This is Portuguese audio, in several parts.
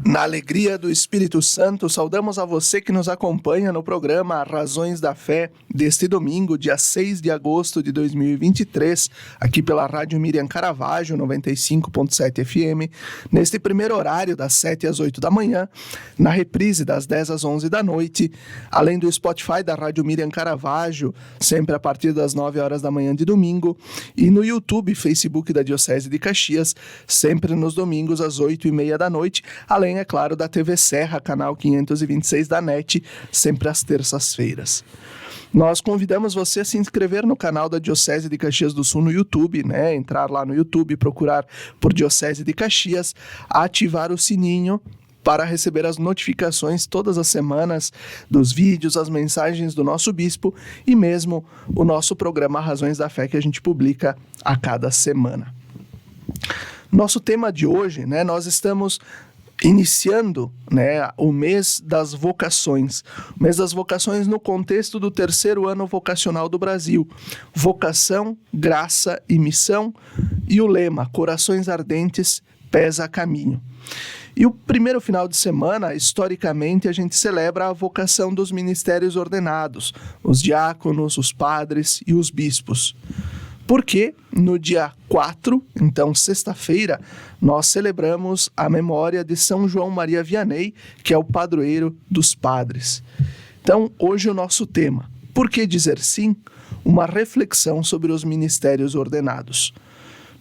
Na alegria do Espírito Santo, saudamos a você que nos acompanha no programa Razões da Fé deste domingo, dia 6 de agosto de 2023, aqui pela Rádio Miriam Caravaggio, 95.7 FM, neste primeiro horário das 7 às 8 da manhã, na reprise das 10 às 11 da noite, além do Spotify da Rádio Miriam Caravaggio, sempre a partir das 9 horas da manhã de domingo, e no YouTube e Facebook da Diocese de Caxias, sempre nos domingos às 8h30 da noite, além, é claro, da TV Serra, canal 526 da NET, sempre às terças-feiras. Nós convidamos você a se inscrever no canal da Diocese de Caxias do Sul no YouTube, né? Entrar lá no YouTube, procurar por Diocese de Caxias, ativar o sininho para receber as notificações todas as semanas dos vídeos, as mensagens do nosso bispo e mesmo o nosso programa Razões da Fé que a gente publica a cada semana. Nosso tema de hoje, né? Nós estamos iniciando, né, o mês das vocações. O mês das vocações no contexto do terceiro ano vocacional do Brasil. Vocação, graça e missão. E o lema, corações ardentes, pés a caminho. E o primeiro final de semana, historicamente, a gente celebra a vocação dos ministérios ordenados, os diáconos, os padres e os bispos. Porque no dia 4, então sexta-feira, nós celebramos a memória de São João Maria Vianney, que é o padroeiro dos padres. Então, hoje o nosso tema, por que dizer sim? Uma reflexão sobre os ministérios ordenados.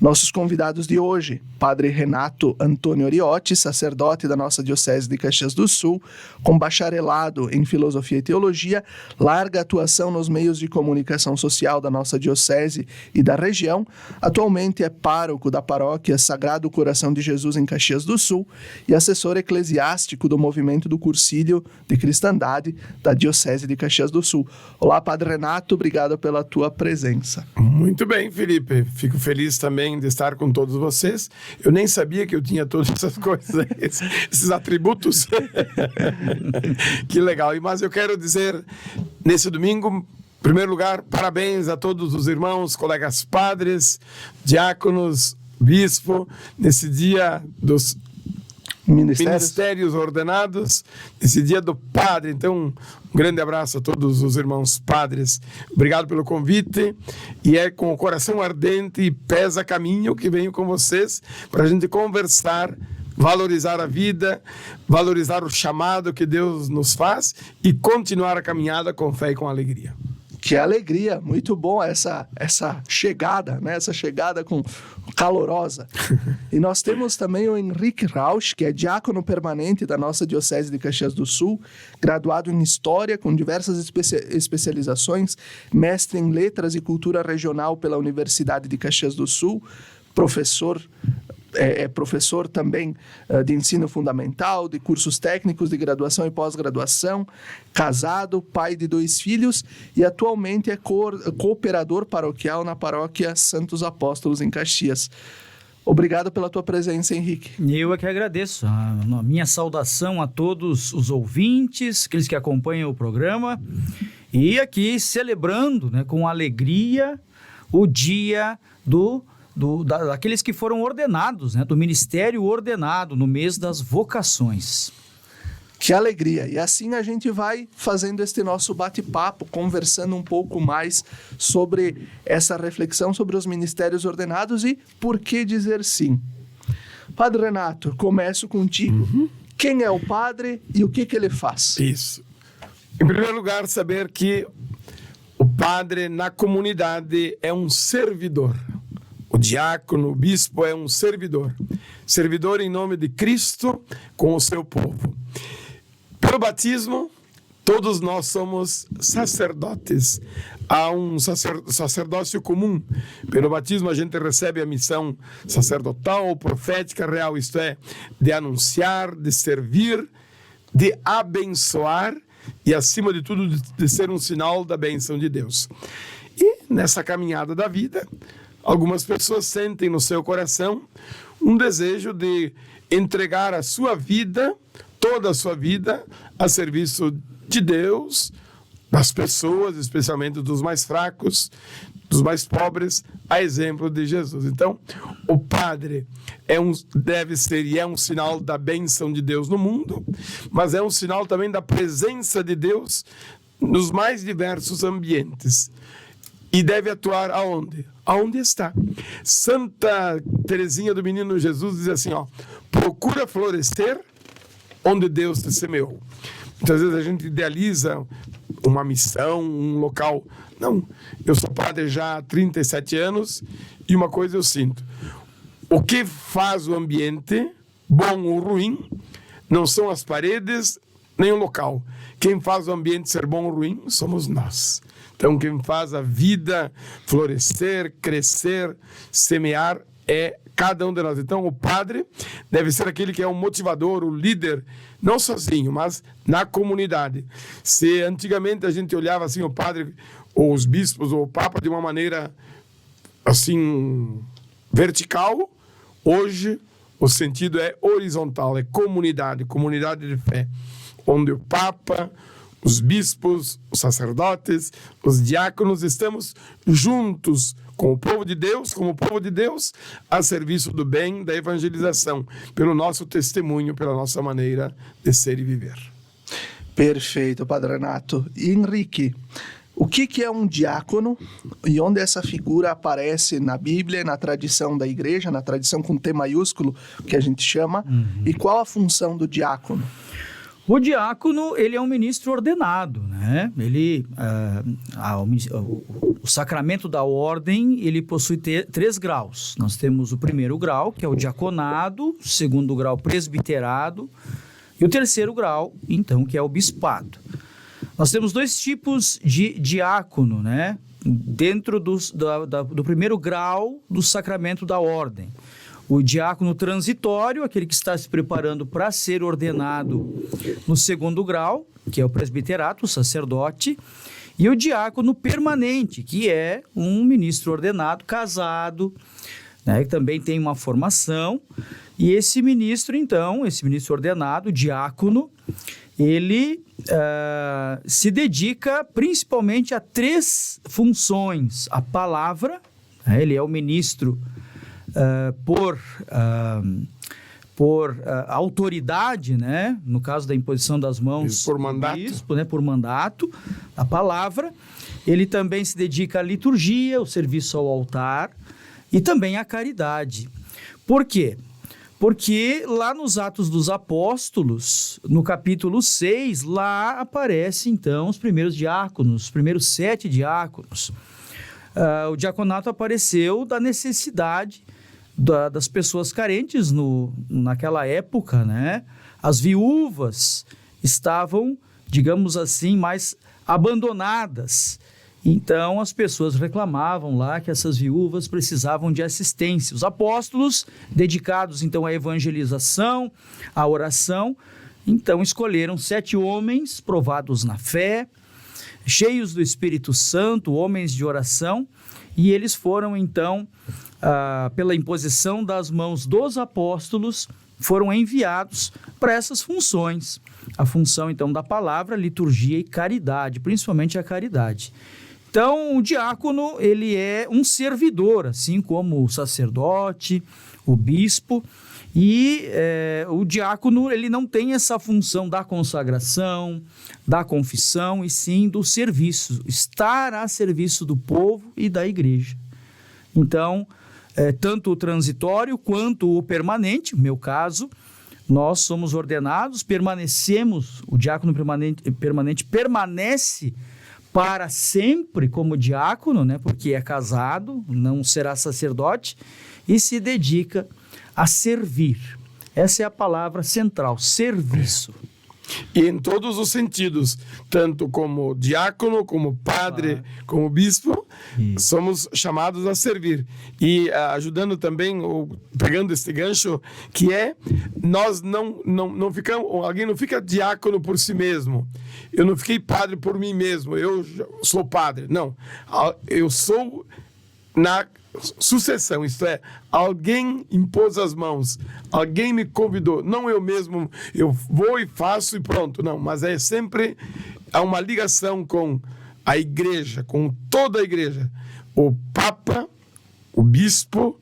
Nossos convidados de hoje, Padre Renato Antônio Oriotti, sacerdote da nossa Diocese de Caxias do Sul, com bacharelado em Filosofia e Teologia, larga atuação nos meios de comunicação social da nossa Diocese e da região, atualmente é pároco da paróquia Sagrado Coração de Jesus em Caxias do Sul e assessor eclesiástico do movimento do Cursílio de Cristandade da Diocese de Caxias do Sul. Olá, Padre Renato, obrigado pela tua presença. Muito bem, Felipe. Fico feliz também de estar com todos vocês. Eu nem sabia que eu tinha todas essas coisas, esses atributos. Que legal. Mas eu quero dizer, nesse domingo, em primeiro lugar, parabéns a todos os irmãos, colegas padres, diáconos, bispo, nesse dia dos ministérios ordenados, nesse dia do padre. Então, um grande abraço a todos os irmãos padres. Obrigado pelo convite. E é com o coração ardente e pés a caminho que venho com vocês para a gente conversar, valorizar a vida, valorizar o chamado que Deus nos faz e continuar a caminhada com fé e com alegria. Que alegria, muito bom essa chegada, né? Essa chegada calorosa. E nós temos também o Henrique Rausch, que é diácono permanente da nossa Diocese de Caxias do Sul, graduado em História, com diversas especializações, mestre em Letras e Cultura Regional pela Universidade de Caxias do Sul, professor também de ensino fundamental, de cursos técnicos de graduação e pós-graduação, casado, pai de 2 filhos e atualmente é cooperador paroquial na paróquia Santos Apóstolos em Caxias. Obrigado pela tua presença, Henrique. Eu é que agradeço. A minha saudação a todos os ouvintes, aqueles que acompanham o programa e aqui celebrando, né, com alegria o dia daqueles que foram ordenados, né, do ministério ordenado no mês das vocações. Que alegria! E assim a gente vai fazendo este nosso bate-papo, conversando um pouco mais sobre essa reflexão sobre os ministérios ordenados e por que dizer sim. Padre Renato, começo contigo. Quem é o padre e o que ele faz? Isso. Em primeiro lugar, saber que o padre na comunidade é um servidor. O diácono, o bispo é um servidor. Servidor em nome de Cristo com o seu povo. Pelo batismo, todos nós somos sacerdotes. Há um sacerdócio comum. Pelo batismo, a gente recebe a missão sacerdotal, profética, real, isto é, de anunciar, de servir, de abençoar e, acima de tudo, de ser um sinal da bênção de Deus. E, nessa caminhada da vida, algumas pessoas sentem no seu coração um desejo de entregar a sua vida, toda a sua vida, a serviço de Deus, das pessoas, especialmente dos mais fracos, dos mais pobres, a exemplo de Jesus. Então, o padre deve ser e é um sinal da bênção de Deus no mundo, mas é um sinal também da presença de Deus nos mais diversos ambientes. E deve atuar aonde? Aonde está. Santa Teresinha do Menino Jesus diz assim, procura florescer onde Deus te semeou. Muitas vezes a gente idealiza uma missão, um local. Não, eu sou padre já há 37 anos e uma coisa eu sinto. O que faz o ambiente, bom ou ruim, não são as paredes nem o local. Quem faz o ambiente ser bom ou ruim somos nós. Então, quem faz a vida florescer, crescer, semear é cada um de nós. Então, o padre deve ser aquele que é o motivador, o líder, não sozinho, mas na comunidade. Se antigamente a gente olhava assim o padre, ou os bispos, ou o papa de uma maneira assim vertical, hoje o sentido é horizontal, é comunidade de fé, onde o papa, os bispos, os sacerdotes, os diáconos, estamos juntos com o povo de Deus, como povo de Deus, a serviço do bem, da evangelização, pelo nosso testemunho, pela nossa maneira de ser e viver. Perfeito, Padre Renato. E Henrique, o que é um diácono e onde essa figura aparece na Bíblia, na tradição da igreja, na tradição com T maiúsculo, que a gente chama, e qual a função do diácono? O diácono, ele é um ministro ordenado, né? O sacramento da ordem, ele possui 3 graus. Nós temos o primeiro grau, que é o diaconado, o segundo grau, presbiterado, e o terceiro grau, então, que é o bispado. Nós temos 2 tipos de diácono, né? Dentro do primeiro grau do sacramento da ordem. O diácono transitório, aquele que está se preparando para ser ordenado no segundo grau, que é o presbiterato, o sacerdote, e o diácono permanente, que é um ministro ordenado, casado, né, que também tem uma formação. E esse ministro, então, esse ministro ordenado, diácono, ele se dedica principalmente a 3 funções. A palavra, né, ele é o ministro por autoridade, né? No caso da imposição das mãos por mandato. Do bispo, né? Por mandato, a palavra. Ele também se dedica à liturgia, o serviço ao altar e também à caridade. Por quê? Porque lá nos Atos dos Apóstolos, no capítulo 6, lá aparecem então os primeiros diáconos, os primeiros 7 diáconos. O diaconato apareceu da necessidade das pessoas carentes naquela época, né? As viúvas estavam, digamos assim, mais abandonadas. Então, as pessoas reclamavam lá que essas viúvas precisavam de assistência. Os apóstolos, dedicados então à evangelização, à oração, então escolheram 7 homens provados na fé, cheios do Espírito Santo, homens de oração, e eles foram então, pela imposição das mãos dos apóstolos, foram enviados para essas funções. A função então da palavra, liturgia e caridade, principalmente a caridade. Então, o diácono, ele é um servidor, assim como o sacerdote, o bispo, e o diácono, ele não tem essa função da consagração, da confissão, e sim do serviço, estar a serviço do povo e da igreja. Então, tanto o transitório quanto o permanente, no meu caso, nós somos ordenados, permanecemos, o diácono permanente permanece para sempre como diácono, né, porque é casado, não será sacerdote, e se dedica a servir. Essa é a palavra central, serviço. E em todos os sentidos, tanto como diácono, como padre, como bispo, somos chamados a servir. E ajudando também, pegando este gancho, que é, nós não ficamos, alguém não fica diácono por si mesmo. Eu não fiquei padre por mim mesmo, eu sou padre. Não, eu sou na sucessão, isto é, alguém impôs as mãos, alguém me convidou, não eu mesmo, eu vou e faço e pronto, não, mas é sempre há uma ligação com a igreja, com toda a igreja, o Papa, o Bispo,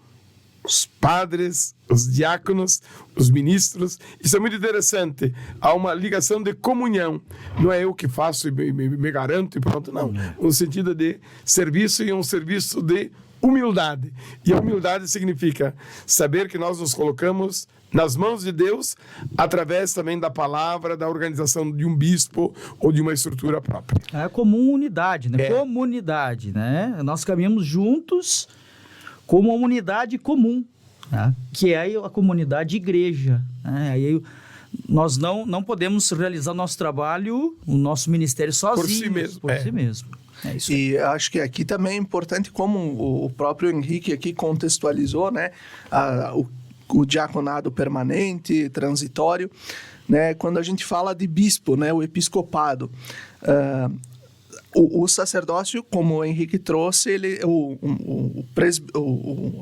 os padres, os diáconos, os ministros. Isso é muito interessante. Há uma ligação de comunhão. Não é eu que faço e me garanto e pronto, não. No sentido de serviço, e um serviço de humildade. E a humildade significa saber que nós nos colocamos nas mãos de Deus através também da palavra, da organização de um bispo ou de uma estrutura própria. É a comunidade, né? Comunidade, né? Nós caminhamos juntos como uma unidade comum, né? Que é a comunidade igreja, né? Aí nós não podemos realizar o nosso trabalho, o nosso ministério sozinhos. Por si mesmo. É isso aí. E acho que aqui também é importante, como o próprio Henrique aqui contextualizou, né? O diaconado permanente, transitório, né? Quando a gente fala de bispo, né? O episcopado, o sacerdócio, como o Henrique trouxe,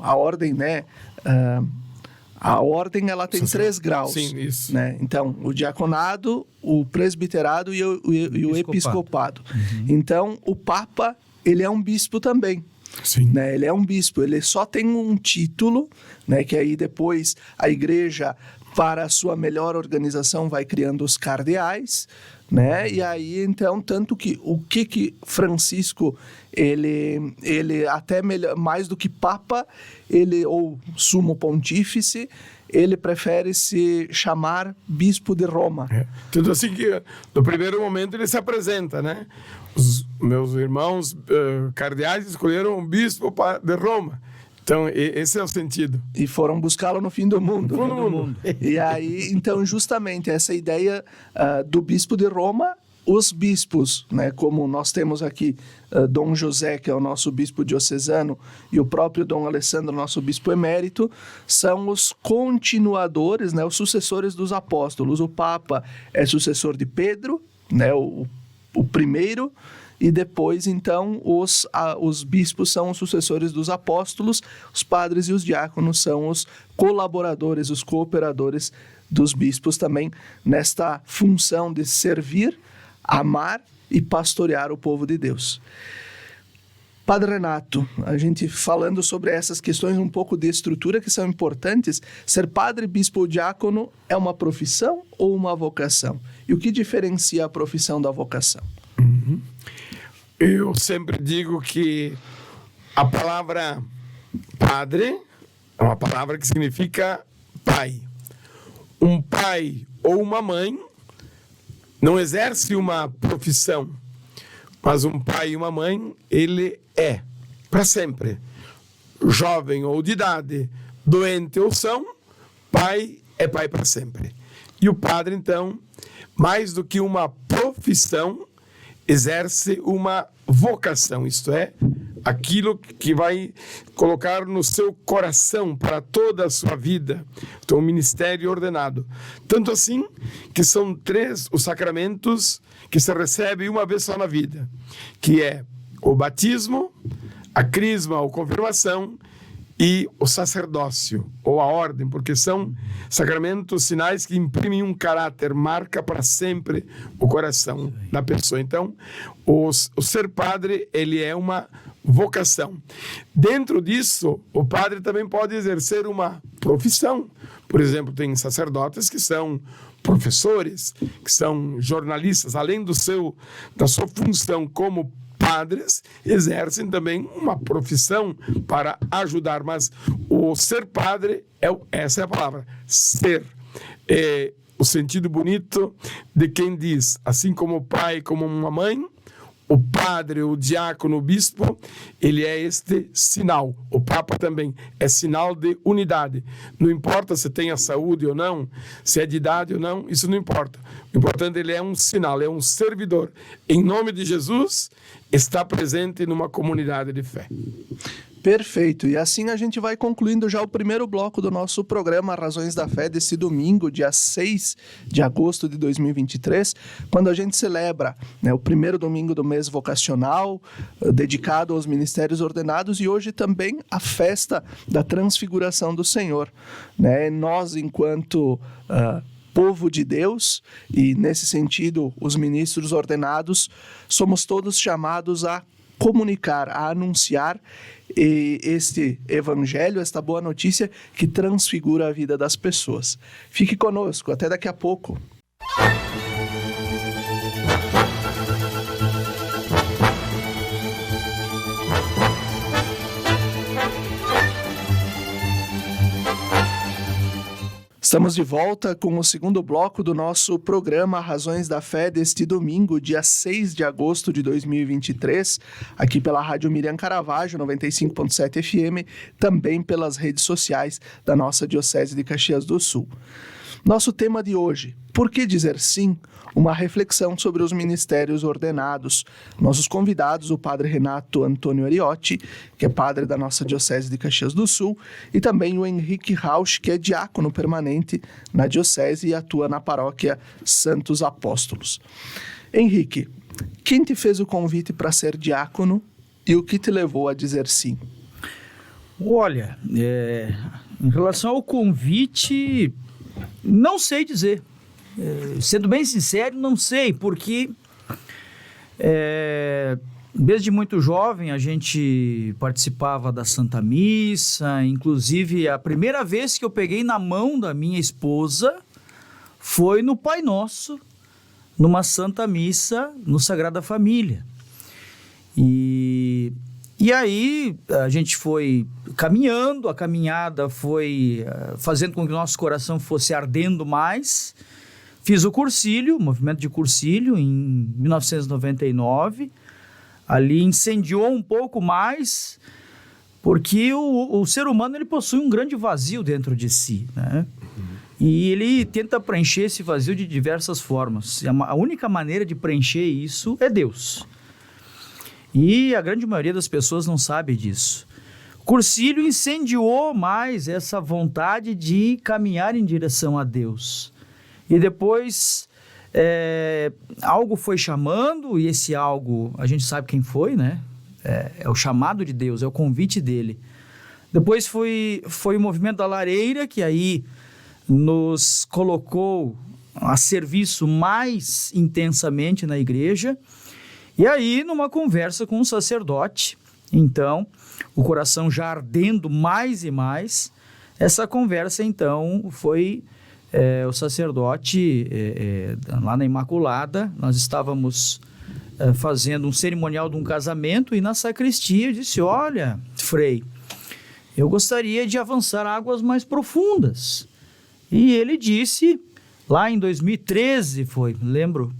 a ordem, né? A ordem, ela tem 3 graus. Sim, isso. Né? Então, o diaconado, o presbiterado e o episcopado. Uhum. Então, o Papa, ele é um bispo também. Sim. Né? Ele é um bispo, ele só tem um título, né? Que aí depois a igreja, para a sua melhor organização, vai criando os cardeais, né? E aí, então, tanto que o que Francisco, ele até mais do que Papa, ou Sumo Pontífice, ele prefere se chamar Bispo de Roma. Tudo assim que, no primeiro momento, ele se apresenta, né? Os meus irmãos cardeais escolheram um bispo de Roma. Então, esse é o sentido. E foram buscá-lo no fim do mundo. No fim do mundo. E aí, então, justamente essa ideia do bispo de Roma, os bispos, né, como nós temos aqui Dom José, que é o nosso bispo diocesano, e o próprio Dom Alessandro, nosso bispo emérito, são os continuadores, né, os sucessores dos apóstolos. O Papa é sucessor de Pedro, né, o primeiro, e depois, então, os bispos são os sucessores dos apóstolos, os padres e os diáconos são os colaboradores, os cooperadores dos bispos também, nesta função de servir, amar e pastorear o povo de Deus. Padre Renato, a gente falando sobre essas questões um pouco de estrutura que são importantes, ser padre, bispo ou diácono é uma profissão ou uma vocação? E o que diferencia a profissão da vocação? Uhum. Eu sempre digo que a palavra padre é uma palavra que significa pai. Um pai ou uma mãe não exerce uma profissão, mas um pai e uma mãe, ele é para sempre. Jovem ou de idade, doente ou são, pai é pai para sempre. E o padre, então, mais do que uma profissão, exerce uma vocação, isto é, aquilo que vai colocar no seu coração para toda a sua vida. Então, um ministério ordenado. Tanto assim que são 3 os sacramentos que se recebem uma vez só na vida, que é o batismo, a crisma ou confirmação e o sacerdócio, ou a ordem, porque são sacramentos, sinais que imprimem um caráter, marca para sempre o coração da pessoa. Então, o ser padre, ele é uma vocação. Dentro disso, o padre também pode exercer uma profissão. Por exemplo, tem sacerdotes que são professores, que são jornalistas, além da sua função como padres, exercem também uma profissão para ajudar, mas o ser padre, essa é a palavra, ser. É o sentido bonito de quem diz, assim como o pai, como uma mãe, o padre, o diácono, o bispo, ele é este sinal. O Papa também é sinal de unidade. Não importa se tem a saúde ou não, se é de idade ou não, isso não importa. O importante, ele é um sinal, é um servidor. Em nome de Jesus, está presente numa comunidade de fé. Perfeito, e assim a gente vai concluindo já o primeiro bloco do nosso programa Razões da Fé desse domingo, dia 6 de agosto de 2023, quando a gente celebra, né, o primeiro domingo do mês vocacional, dedicado aos ministérios ordenados, e hoje também a festa da transfiguração do Senhor. Né? Nós, enquanto povo de Deus, e nesse sentido os ministros ordenados, somos todos chamados a comunicar, a anunciar este evangelho, esta boa notícia que transfigura a vida das pessoas. Fique conosco, até daqui a pouco. Estamos de volta com o segundo bloco do nosso programa Razões da Fé deste domingo, dia 6 de agosto de 2023, aqui pela Rádio Miriam Caravaggio, 95.7 FM, também pelas redes sociais da nossa Diocese de Caxias do Sul. Nosso tema de hoje, por que dizer sim? Uma reflexão sobre os ministérios ordenados. Nossos convidados, o padre Renato Antônio Ariotti, que é padre da nossa Diocese de Caxias do Sul, e também o Henrique Rauch, que é diácono permanente na Diocese e atua na paróquia Santos Apóstolos. Henrique, quem te fez o convite para ser diácono e o que te levou a dizer sim? Olha, em relação ao convite, não sei dizer. Sendo bem sincero, não sei, porque desde muito jovem a gente participava da Santa Missa, inclusive a primeira vez que eu peguei na mão da minha esposa foi no Pai Nosso, numa Santa Missa no Sagrada Família. E aí a gente foi caminhando, a caminhada foi fazendo com que o nosso coração fosse ardendo mais. Fiz o cursílio, o movimento de cursílio, em 1999. Ali incendiou um pouco mais, porque o ser humano ele possui um grande vazio dentro de si, né? E ele tenta preencher esse vazio de diversas formas. A única maneira de preencher isso é Deus. E a grande maioria das pessoas não sabe disso. O cursílio incendiou mais essa vontade de caminhar em direção a Deus. E depois algo foi chamando, e esse algo, a gente sabe quem foi, né? É o chamado de Deus, é o convite dele. Depois foi o movimento da lareira, que aí nos colocou a serviço mais intensamente na igreja. E aí, numa conversa com um sacerdote, então, o coração já ardendo mais e mais, essa conversa, então, foi... o sacerdote, lá na Imaculada, nós estávamos fazendo um cerimonial de um casamento, e na sacristia eu disse: olha, Frei, eu gostaria de avançar águas mais profundas. E ele disse, lá em 2013 foi, lembro,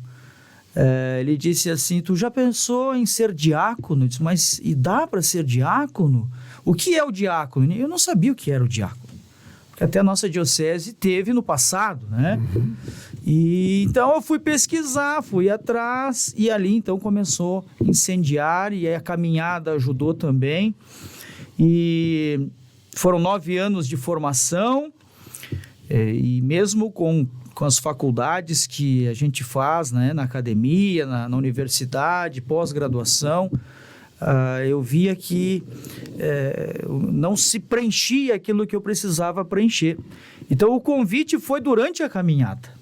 ele disse assim: tu já pensou em ser diácono? Eu disse: mas e dá para ser diácono? O que é o diácono? Eu não sabia o que era o diácono, que até a nossa diocese teve no passado, né? E então eu fui pesquisar, fui atrás, e ali então começou a incendiar, e aí a caminhada ajudou também. E foram 9 anos de formação, e mesmo com as faculdades que a gente faz, né, na academia, na universidade, pós-graduação, eu via que não se preenchia aquilo que eu precisava preencher. Então o convite foi durante a caminhada.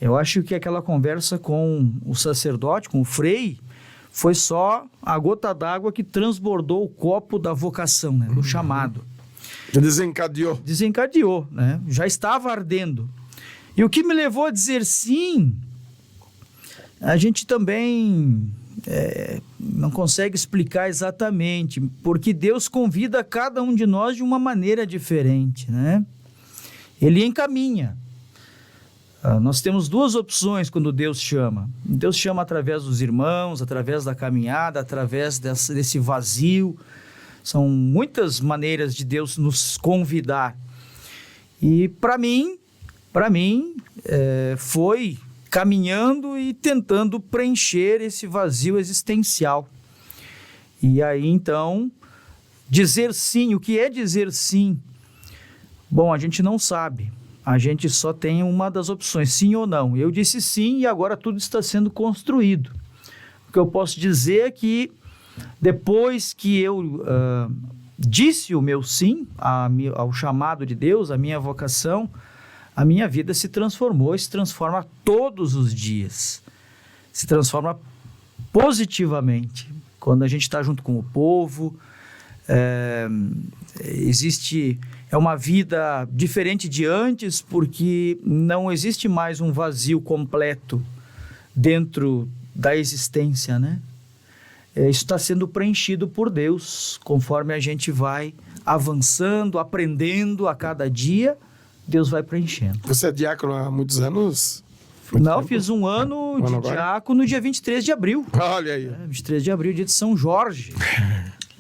Eu acho que aquela conversa com o sacerdote, com o Frei, foi só a gota d'água que transbordou o copo da vocação, né, do chamado. Desencadeou, né? Já estava ardendo. E o que me levou a dizer sim, a gente também não consegue explicar exatamente, porque Deus convida cada um de nós de uma maneira diferente, né? Ele encaminha. Nós temos 2 opções quando Deus chama. Deus chama através dos irmãos, através da caminhada, através desse vazio. São muitas maneiras de Deus nos convidar. E para mim, foi caminhando e tentando preencher esse vazio existencial. E aí, então, Dizer sim, o que é dizer sim? Bom, a gente não sabe. A gente só tem uma das opções, sim ou não. Eu disse sim e agora tudo está sendo construído. O que eu posso dizer é que depois que eu disse o meu sim ao chamado de Deus, à minha vocação, a minha vida se transformou e se transforma todos os dias. Se transforma positivamente. Quando a gente está junto com o povo, é uma vida diferente de antes, porque não existe mais um vazio completo dentro da existência, né? Isso está sendo preenchido por Deus, conforme a gente vai avançando, aprendendo a cada dia, Deus vai preenchendo. Você é diácono há muitos anos? Não, fiz um ano de diácono no dia 23 de abril. Olha aí. 23 de abril, dia de São Jorge.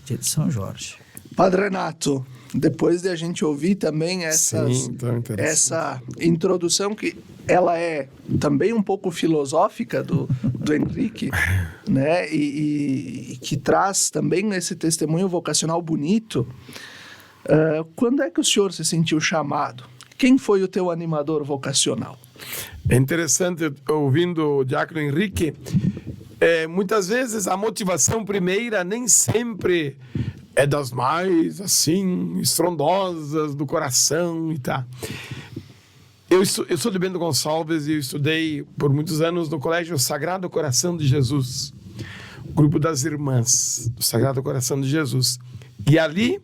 Dia de São Jorge. Padre Renato, depois de a gente ouvir também essa introdução, que ela é também um pouco filosófica do Henrique, né? E que traz também esse testemunho vocacional bonito. Quando é que o senhor se sentiu chamado? Quem foi o teu animador vocacional? É interessante, ouvindo o diácono Henrique, muitas vezes a motivação primeira nem sempre é das mais, assim, estrondosas do coração e tal. Eu sou de Bento Gonçalves e eu estudei por muitos anos no Colégio Sagrado Coração de Jesus, o grupo das irmãs do Sagrado Coração de Jesus. E ali,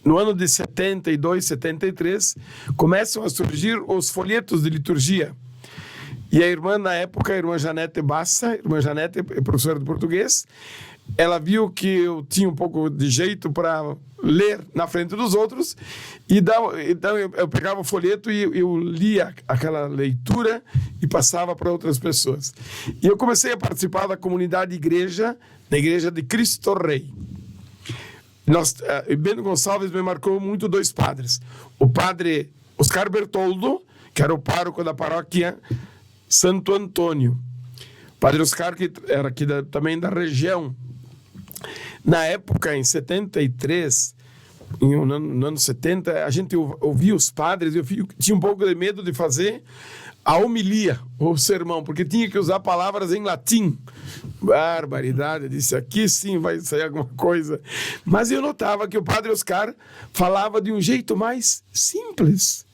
no ano de 72, 73, começam a surgir os folhetos de liturgia. E a irmã, na época, a irmã Janete Bassa, irmã Janete é professora de português, ela viu que eu tinha um pouco de jeito para ler na frente dos outros, e então eu pegava o folheto e eu lia aquela leitura e passava para outras pessoas. E eu comecei a participar da comunidade igreja, da Igreja de Cristo Rei. Bento Gonçalves me marcou muito dois padres. O padre Oscar Bertoldo, que era o pároco da paróquia Santo Antônio. O padre Oscar, que era aqui também da região. Na época, em 73, no ano 70, a gente ouvia os padres, eu tinha um pouco de medo de fazer a homilia, ou sermão, porque tinha que usar palavras em latim. Barbaridade, eu disse, aqui sim vai sair alguma coisa. Mas eu notava que o padre Oscar falava de um jeito mais simples,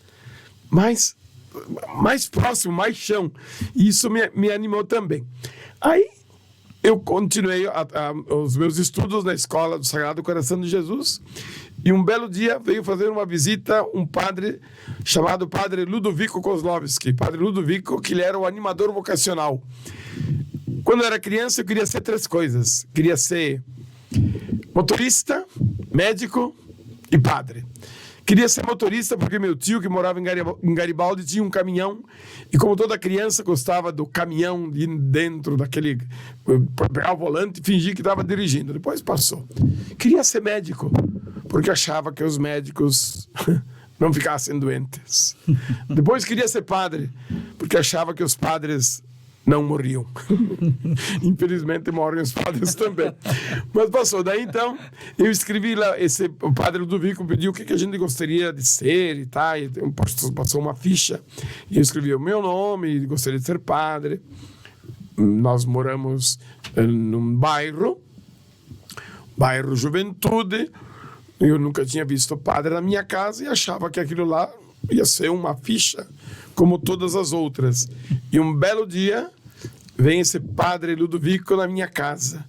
mais próximo, mais chão. E isso me animou também. Aí, eu continuei os meus estudos na escola do Sagrado Coração de Jesus, e um belo dia veio fazer uma visita um padre chamado Padre Ludovico Kozlovski. Padre Ludovico, que ele era o animador vocacional. Quando eu era criança, eu queria ser 3 coisas. Queria ser motorista, médico e padre. Queria ser motorista porque meu tio, que morava em Garibaldi, tinha um caminhão. E como toda criança, gostava do caminhão, de ir dentro daquele... pegar o volante e fingir que estava dirigindo. Depois passou. Queria ser médico, porque achava que os médicos não ficassem doentes. Depois queria ser padre, porque achava que os padres não morriam. Infelizmente morrem os padres também. Mas passou. Daí então, eu escrevi lá, o padre Ludovico pediu o que a gente gostaria de ser e tal. E passou uma ficha. E eu escrevi o meu nome, gostaria de ser padre. Nós moramos num bairro Juventude. Eu nunca tinha visto padre na minha casa e achava que aquilo lá ia ser uma ficha como todas as outras. E um belo dia vem esse padre Ludovico na minha casa.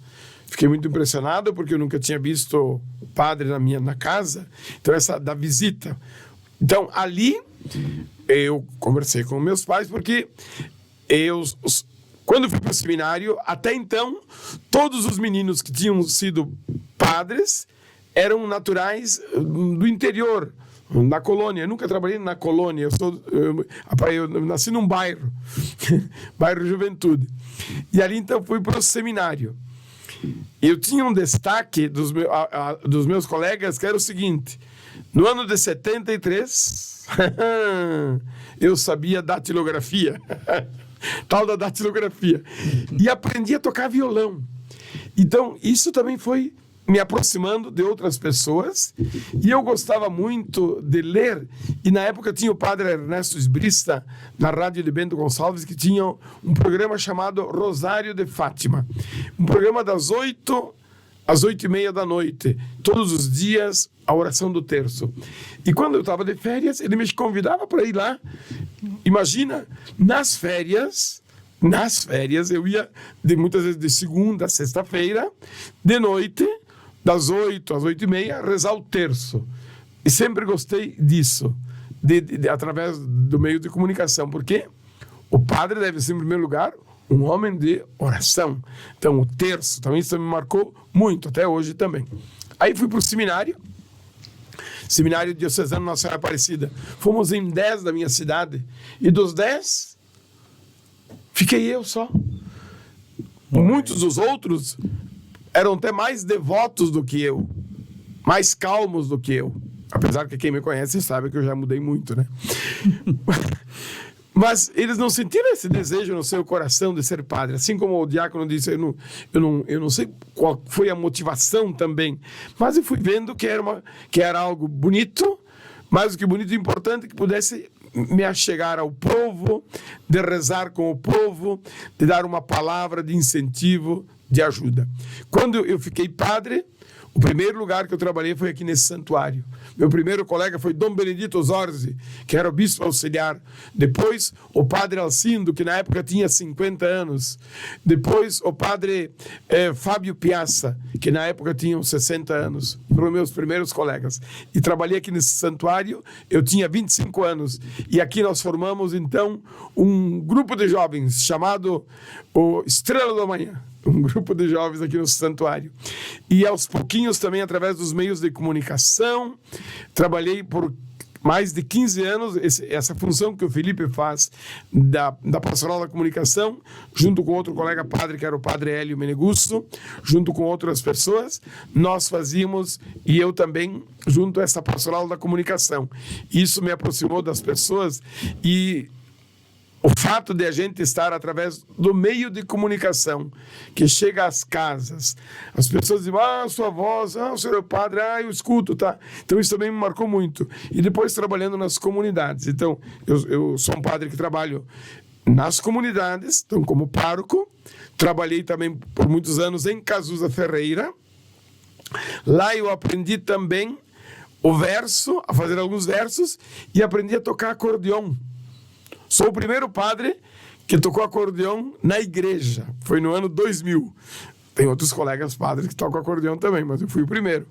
Fiquei muito impressionado porque eu nunca tinha visto padre na casa. Então, essa da visita. Então, ali eu conversei com meus pais porque quando eu fui para o seminário, até então, todos os meninos que tinham sido padres eram naturais do interior, na colônia. Eu nunca trabalhei na colônia, eu nasci num bairro, bairro Juventude. E ali então fui para o seminário. Eu tinha um destaque dos meus colegas, que era o seguinte: no ano de 73, eu sabia datilografia, tal da datilografia, e aprendi a tocar violão. Então, isso também foi me aproximando de outras pessoas, e eu gostava muito de ler, e na época tinha o padre Ernesto Esbrista, na rádio de Bento Gonçalves, que tinha um programa chamado Rosário de Fátima, um programa das 8 às 8h30 da noite, todos os dias, a oração do terço. E quando eu estava de férias, ele me convidava para ir lá. Imagina, nas férias eu ia muitas vezes de segunda a sexta-feira, de noite, das 8 às 8h30, rezar o terço. E sempre gostei disso, através do meio de comunicação, porque o padre deve ser, em primeiro lugar, um homem de oração. Então, o terço também, isso me marcou muito, até hoje também. Aí fui para o seminário diocesano Nossa Senhora Aparecida. Fomos em 10 da minha cidade, e dos 10, fiquei eu só. Muitos dos outros eram até mais devotos do que eu, mais calmos do que eu. Apesar que quem me conhece sabe que eu já mudei muito, né? Mas eles não sentiram esse desejo no seu coração de ser padre. Assim como o diácono disse, eu não sei qual foi a motivação também, mas eu fui vendo que era algo bonito, mais do que bonito e importante, que pudesse me achegar ao povo, de rezar com o povo, de dar uma palavra de incentivo, de ajuda. Quando eu fiquei padre, o primeiro lugar que eu trabalhei foi aqui nesse santuário. Meu primeiro colega foi Dom Benedito Zorzi, que era o bispo auxiliar. Depois, o padre Alcindo, que na época tinha 50 anos. Depois, o padre Fábio Piazza, que na época tinha 60 anos. Foram meus primeiros colegas. E trabalhei aqui nesse santuário, eu tinha 25 anos. E aqui nós formamos, então, um grupo de jovens chamado o Estrela da Manhã. Um grupo de jovens aqui no santuário. E aos pouquinhos também, através dos meios de comunicação, trabalhei por mais de 15 anos, essa função que o Felipe faz da pastoral da comunicação, junto com outro colega padre, que era o padre Hélio Menegusto, junto com outras pessoas, nós fazíamos, e eu também, junto a essa pastoral da comunicação. Isso me aproximou das pessoas, e o fato de a gente estar através do meio de comunicação, que chega às casas, as pessoas dizem, sua voz, o senhor é padre, eu escuto, tá? Então isso também me marcou muito. E depois trabalhando nas comunidades. Então, eu sou um padre que trabalho nas comunidades, então como pároco, trabalhei também por muitos anos em Cazuza Ferreira. Lá eu aprendi também o verso, a fazer alguns versos, e aprendi a tocar acordeão. Sou o primeiro padre que tocou acordeão na igreja. Foi no ano 2000. Tem outros colegas padres que tocam acordeão também, mas eu fui o primeiro.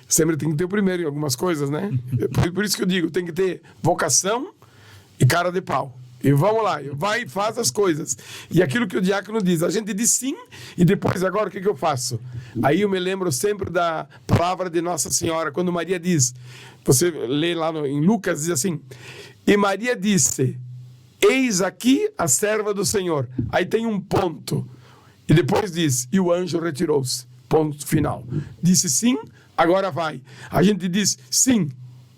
Sempre tem que ter o primeiro em algumas coisas, né? Por isso que eu digo, tem que ter vocação e cara de pau. E vamos lá, vai e faz as coisas. E aquilo que o diácono diz, a gente diz sim, e depois agora o que eu faço? Aí eu me lembro sempre da palavra de Nossa Senhora, quando Maria diz, você lê lá em Lucas, diz assim, e Maria disse, eis aqui a serva do Senhor. Aí tem um ponto. E depois diz, e o anjo retirou-se. Ponto final. Disse sim, agora vai. A gente diz sim,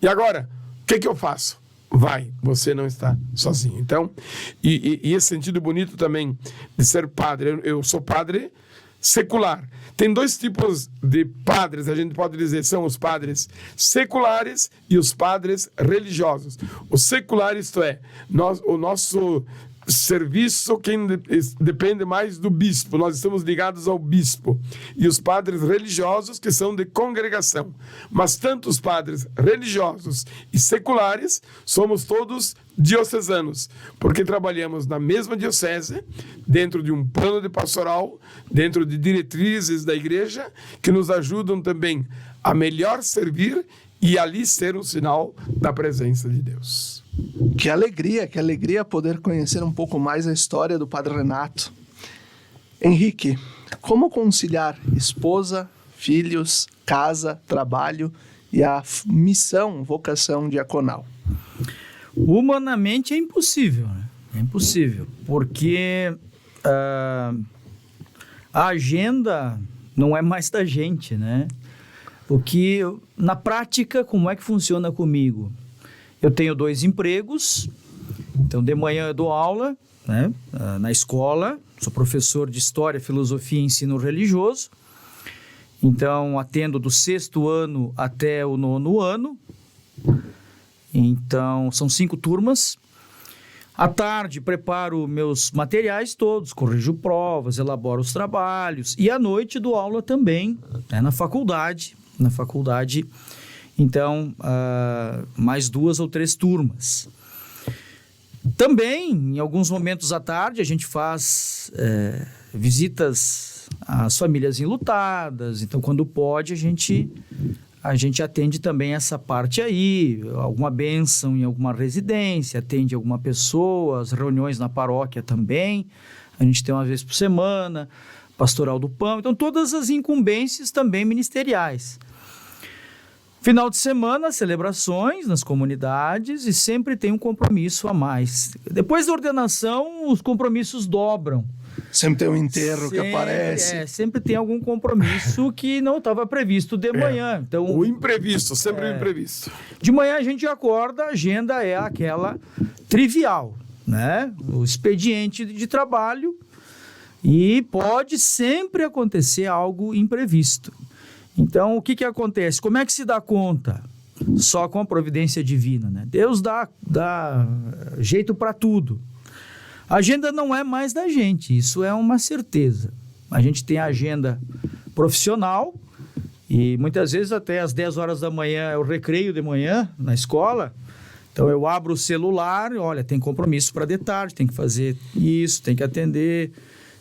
e agora? O que eu faço? Vai, você não está sozinho. Então, e esse sentido bonito também de ser padre. Eu sou padre secular. Tem dois tipos de padres, a gente pode dizer, são os padres seculares e os padres religiosos. O secular, isto é, o nosso serviço quem depende mais do bispo, nós estamos ligados ao bispo. E os padres religiosos que são de congregação. Mas tanto os padres religiosos e seculares somos todos diocesanos, porque trabalhamos na mesma diocese, dentro de um plano de pastoral, dentro de diretrizes da igreja, que nos ajudam também a melhor servir e ali ser um sinal da presença de Deus. Que alegria poder conhecer um pouco mais a história do Padre Renato. Henrique, como conciliar esposa, filhos, casa, trabalho e a missão, vocação diaconal? Humanamente é impossível, né? É impossível, porque a agenda não é mais da gente, né? Porque, na prática, como é que funciona comigo? Eu tenho 2 empregos, então de manhã eu dou aula, né, na escola, sou professor de História, Filosofia e Ensino Religioso, Então, atendo do 6º ano até o 9º ano. Então, são 5 turmas. À tarde, preparo meus materiais todos, corrijo provas, elaboro os trabalhos. E à noite, dou aula também, né, na faculdade. Então, mais 2 ou 3 turmas. Também, em alguns momentos à tarde, a gente faz visitas às famílias enlutadas. Então, quando pode, a gente atende também essa parte aí, alguma bênção em alguma residência, atende alguma pessoa, as reuniões na paróquia também, a gente tem uma vez por semana, pastoral do pão, então todas as incumbências também ministeriais. Final de semana, celebrações nas comunidades e sempre tem um compromisso a mais. Depois da ordenação, os compromissos dobram. Sempre tem um enterro que aparece. Sempre tem algum compromisso que não estava previsto de manhã. Então, o imprevisto, sempre o imprevisto. De manhã a gente acorda, a agenda é aquela trivial, né? O expediente de trabalho e pode sempre acontecer algo imprevisto. Então, o que acontece? Como é que se dá conta? Só com a providência divina, né? Deus dá jeito para tudo. A agenda não é mais da gente, isso é uma certeza. A gente tem a agenda profissional e muitas vezes até às 10 horas da manhã é o recreio de manhã na escola. Então eu abro o celular e olha, tem compromisso para de tarde, tem que fazer isso, tem que atender,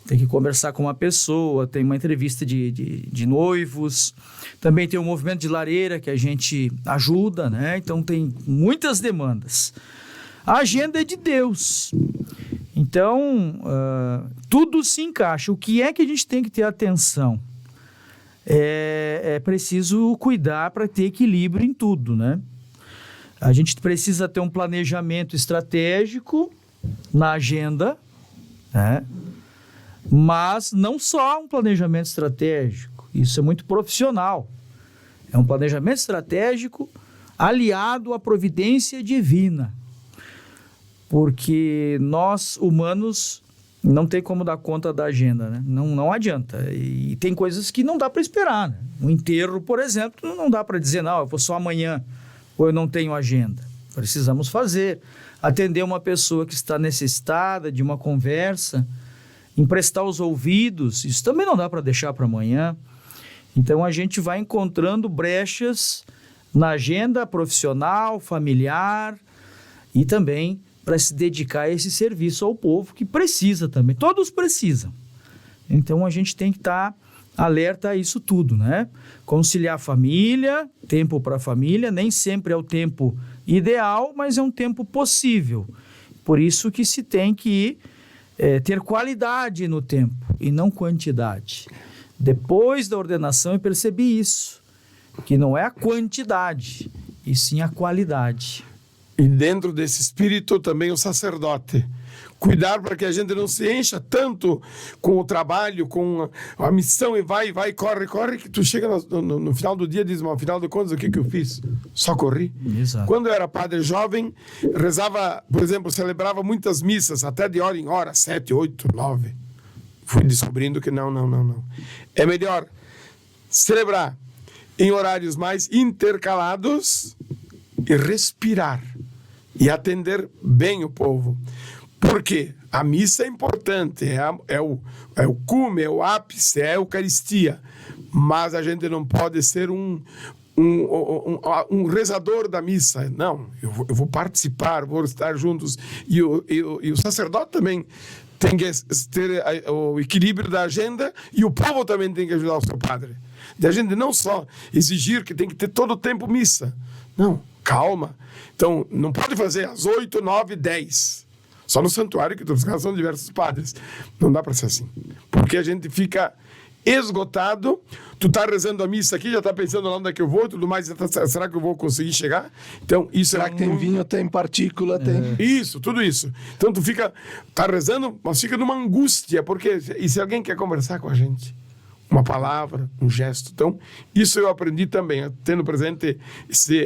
tem que conversar com uma pessoa, tem uma entrevista de noivos. Também tem o movimento de lareira que a gente ajuda, né? Então tem muitas demandas. A agenda é de Deus. Então, tudo se encaixa. O que é que a gente tem que ter atenção? É preciso cuidar para ter equilíbrio em tudo, né? A gente precisa ter um planejamento estratégico na agenda, né? Mas não só um planejamento estratégico. Isso é muito profissional. É um planejamento estratégico aliado à providência divina. Porque nós, humanos, não tem como dar conta da agenda, né? Não adianta. E tem coisas que não dá para esperar, né? Um enterro, por exemplo, não dá para dizer, não, eu vou só amanhã, ou eu não tenho agenda. Precisamos fazer. Atender uma pessoa que está necessitada de uma conversa, emprestar os ouvidos, isso também não dá para deixar para amanhã. Então, a gente vai encontrando brechas na agenda profissional, familiar e também para se dedicar a esse serviço ao povo que precisa também. Todos precisam. Então, a gente tem que estar alerta a isso tudo, né? Conciliar a família, tempo para a família, nem sempre é o tempo ideal, mas é um tempo possível. Por isso que se tem que ter qualidade no tempo e não quantidade. Depois da ordenação eu percebi isso, que não é a quantidade, e sim a qualidade. E dentro desse espírito também o sacerdote. Cuidar para que a gente não se encha tanto com o trabalho, com a missão e vai, corre, que tu chega no final do dia e diz, mas no final de contas, o que eu fiz? Só corri. Exato. Quando eu era padre jovem, rezava, por exemplo, celebrava muitas missas, até de hora em hora, 7, 8, 9. Fui descobrindo que não. É melhor celebrar em horários mais intercalados e respirar e atender bem o povo. Porque a missa é importante, é o cume, é o ápice, é a Eucaristia. Mas a gente não pode ser um rezador da missa. Não, eu vou participar, vou estar juntos. E o sacerdote também tem que ter o equilíbrio da agenda e o povo também tem que ajudar o seu padre. De a gente não só exigir que tem que ter todo o tempo missa. Não, calma. Então, não pode fazer às 8, 9, 10. Só no santuário, que os caras são diversos padres. Não dá para ser assim. Porque a gente fica esgotado. Tu tá rezando a missa aqui, já tá pensando lá onde é que eu vou e tudo mais. Será que eu vou conseguir chegar? Então, isso será que tem vinho, tem partícula, tem... Isso, tudo isso. Então, tu tá rezando, mas fica numa angústia. Porque, e se alguém quer conversar com a gente? Uma palavra, um gesto. Então, isso eu aprendi também, tendo presente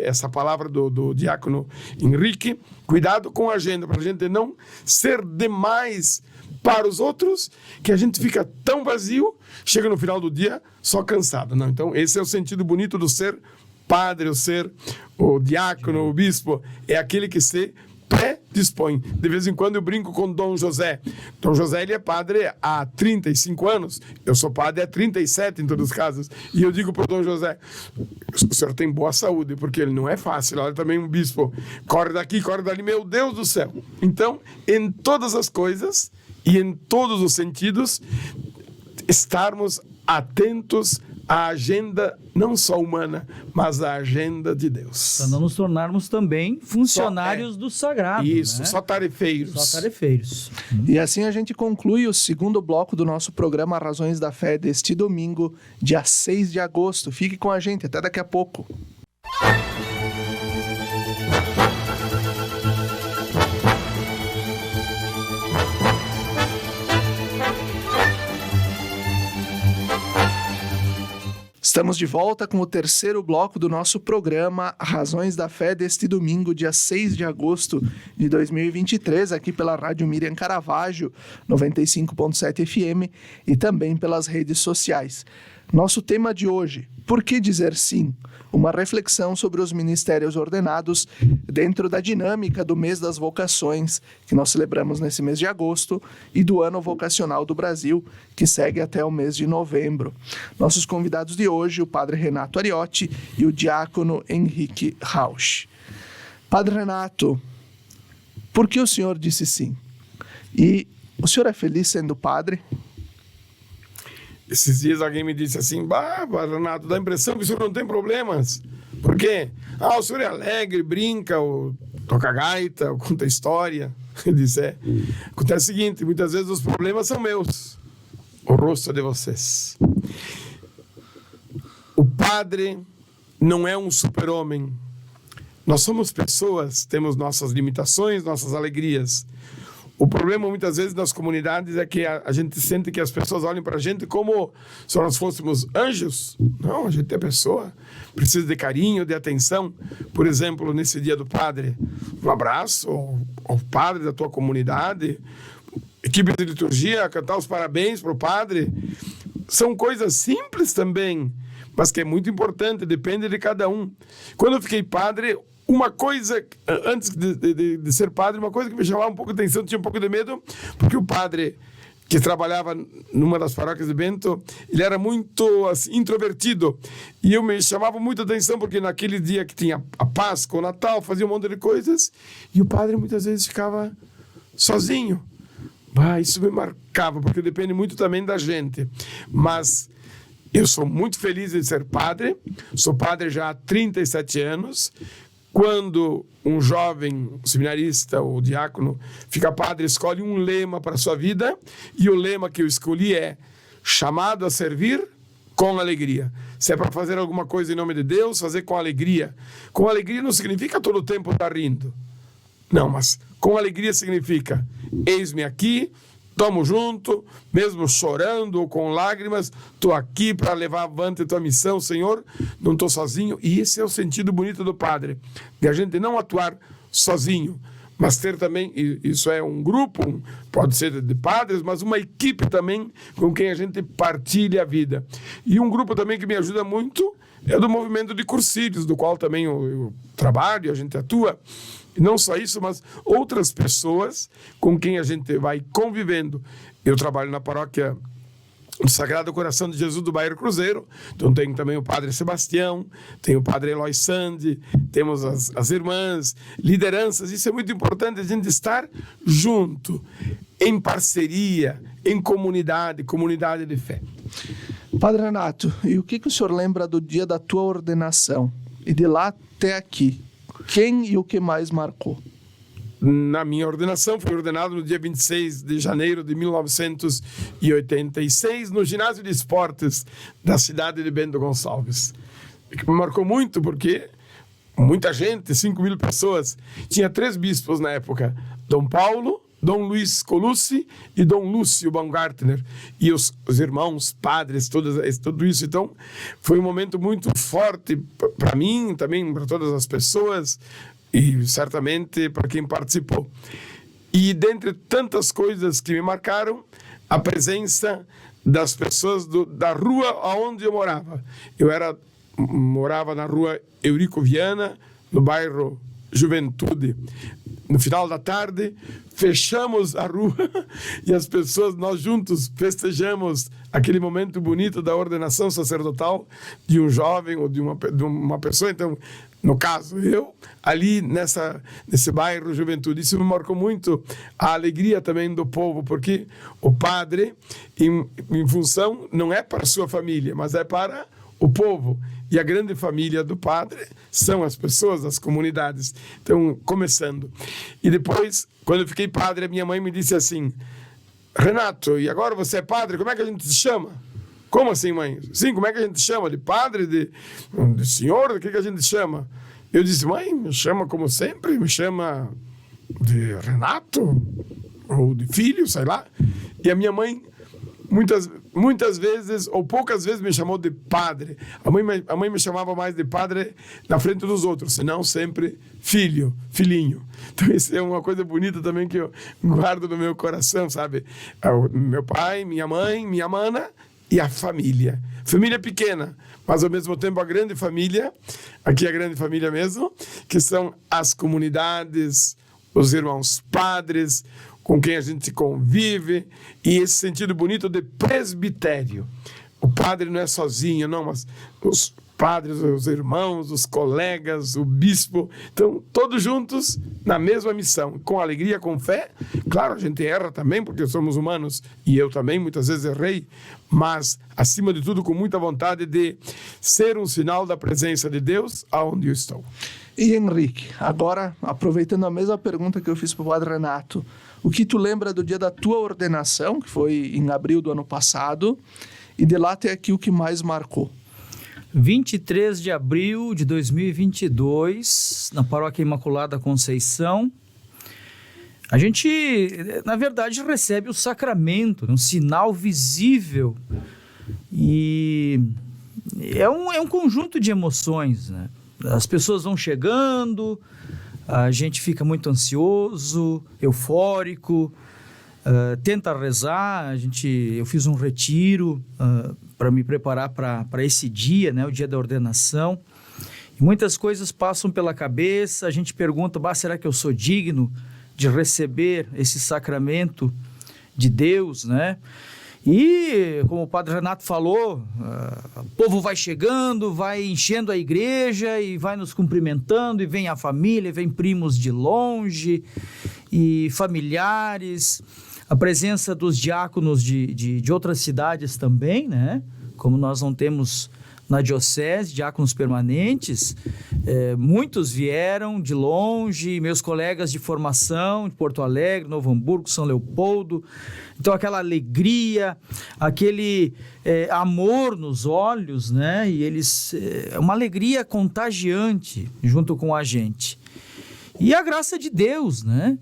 essa palavra do diácono Henrique. Cuidado com a agenda, para a gente não ser demais para os outros, que a gente fica tão vazio, chega no final do dia só cansado. Não, então esse é o sentido bonito do ser padre, o diácono, o bispo, é aquele que se predispõe. De vez em quando eu brinco com Dom José. Dom José, ele é padre há 35 anos. Eu sou padre há 37 em todos os casos. E eu digo para o Dom José, o senhor tem boa saúde, porque ele não é fácil. Olha também um bispo, corre daqui, corre dali, meu Deus do céu. Então, em todas as coisas e em todos os sentidos, estarmos atentos à agenda não só humana, mas à agenda de Deus. Para não nos tornarmos também funcionários do sagrado. Isso, né? só tarefeiros. Só tarefeiros. E assim a gente conclui o segundo bloco do nosso programa Razões da Fé deste domingo, dia 6 de agosto. Fique com a gente, até daqui a pouco. Estamos de volta com o terceiro bloco do nosso programa Razões da Fé deste domingo, dia 6 de agosto de 2023, aqui pela Rádio Miriam Caravaggio, 95.7 FM e também pelas redes sociais. Nosso tema de hoje, por que dizer sim? Uma reflexão sobre os ministérios ordenados dentro da dinâmica do mês das vocações, que nós celebramos nesse mês de agosto, e do ano vocacional do Brasil, que segue até o mês de novembro. Nossos convidados de hoje, o padre Renato Ariotti e o diácono Henrique Rausch. Padre Renato, por que o senhor disse sim? E o senhor é feliz sendo padre? Esses dias alguém me disse assim, Renato, dá a impressão que o senhor não tem problemas. Por quê? O senhor é alegre, brinca, ou toca gaita, ou conta história. Eu disse, acontece o seguinte, muitas vezes os problemas são meus, o rosto é de vocês. O padre não é um super-homem. Nós somos pessoas, temos nossas limitações, nossas alegrias. O problema, muitas vezes, nas comunidades é que a gente sente que as pessoas olham para a gente como se nós fôssemos anjos. Não, a gente é pessoa, precisa de carinho, de atenção. Por exemplo, nesse dia do padre, um abraço ao padre da tua comunidade, equipe de liturgia, cantar os parabéns para o padre. São coisas simples também, mas que é muito importante, depende de cada um. Quando eu fiquei padre, uma coisa, antes de ser padre, uma coisa que me chamava um pouco de atenção, tinha um pouco de medo, porque o padre que trabalhava numa das paróquias de Bento, ele era muito assim, introvertido, e eu me chamava muita atenção, porque naquele dia que tinha a Páscoa, o Natal, fazia um monte de coisas, e o padre muitas vezes ficava sozinho. Isso me marcava, porque depende muito também da gente, mas eu sou muito feliz de ser padre, sou padre já há 37 anos, quando um jovem seminarista ou diácono fica padre, escolhe um lema para a sua vida, e o lema que eu escolhi é chamado a servir com alegria. Se é para fazer alguma coisa em nome de Deus, fazer com alegria. Com alegria não significa todo o tempo estar rindo. Não, mas com alegria significa eis-me aqui, estamos juntos, mesmo chorando ou com lágrimas, estou aqui para levar avante a tua missão, Senhor, não estou sozinho. E esse é o sentido bonito do padre, de a gente não atuar sozinho, mas ter também, isso é um grupo, pode ser de padres, mas uma equipe também com quem a gente partilha a vida. E um grupo também que me ajuda muito é do movimento de Cursílios, do qual também eu trabalho, a gente atua. E não só isso, mas outras pessoas com quem a gente vai convivendo. Eu trabalho na paróquia do Sagrado Coração de Jesus do Bairro Cruzeiro, então tenho também o padre Sebastião, tenho o padre Eloy Sandi, temos as irmãs, lideranças. Isso é muito importante, a gente estar junto, em parceria, em comunidade de fé. Padre Renato, e o que o senhor lembra do dia da tua ordenação? E de lá até aqui? Quem e o que mais marcou? Na minha ordenação, fui ordenado no dia 26 de janeiro de 1986, no ginásio de esportes da cidade de Bento Gonçalves. Que me marcou muito porque muita gente, 5.000 pessoas, tinha 3 bispos na época, Dom Paulo, Dom Luiz Colucci e Dom Lúcio Baumgartner, e os irmãos, padres, tudo isso. Então, foi um momento muito forte para mim, também para todas as pessoas, e certamente para quem participou. E dentre tantas coisas que me marcaram, a presença das pessoas da rua onde eu morava. Morava na rua Eurico Viana, no bairro Juventude. No final da tarde, fechamos a rua e as pessoas, nós juntos, festejamos aquele momento bonito da ordenação sacerdotal de um jovem ou de uma pessoa. Então, no caso, eu, ali nesse bairro Juventude, isso me marcou muito a alegria também do povo, porque o padre, em função, não é para a sua família, mas é para o povo. E a grande família do padre são as pessoas, as comunidades. Então, começando. E depois, quando eu fiquei padre, a minha mãe me disse assim: Renato, e agora você é padre, como é que a gente se chama? Como assim, mãe? Sim, como é que a gente chama? De padre? De senhor? O que a gente chama? Eu disse: mãe, me chama como sempre, me chama de Renato, ou de filho, sei lá. E a minha mãe, muitas vezes, ou poucas vezes, me chamou de padre. A mãe me chamava mais de padre na frente dos outros, senão sempre filhinho. Então isso é uma coisa bonita também que eu guardo no meu coração, sabe? Meu pai, minha mãe, minha mana e a família. Família pequena, mas ao mesmo tempo a grande família, aqui é a grande família mesmo, que são as comunidades, os irmãos padres, com quem a gente convive, e esse sentido bonito de presbitério. O padre não é sozinho, não, mas os padres, os irmãos, os colegas, o bispo, então todos juntos na mesma missão, com alegria, com fé. Claro, a gente erra também, porque somos humanos, e eu também muitas vezes errei, mas acima de tudo com muita vontade de ser um sinal da presença de Deus aonde eu estou. E Henrique, agora aproveitando a mesma pergunta que eu fiz para o padre Renato, o que tu lembra do dia da tua ordenação, que foi em abril do ano passado, e de lá até aqui o que mais marcou? 23 de abril de 2022, na Paróquia Imaculada Conceição, a gente, na verdade, recebe o sacramento, um sinal visível, e é um conjunto de emoções, né? As pessoas vão chegando, a gente fica muito ansioso, eufórico, tenta rezar. Eu fiz um retiro para me preparar para esse dia, né, o dia da ordenação. E muitas coisas passam pela cabeça, a gente pergunta: será que eu sou digno de receber esse sacramento de Deus, né? E, como o padre Renato falou, o povo vai chegando, vai enchendo a igreja e vai nos cumprimentando, e vem a família, vem primos de longe e familiares, a presença dos diáconos de outras cidades também, né? Como nós não temos na diocese diáconos permanentes, muitos vieram de longe, meus colegas de formação, de Porto Alegre, Novo Hamburgo, São Leopoldo. Então aquela alegria, aquele amor nos olhos, né? E eles, uma alegria contagiante junto com a gente. E a graça de Deus, né?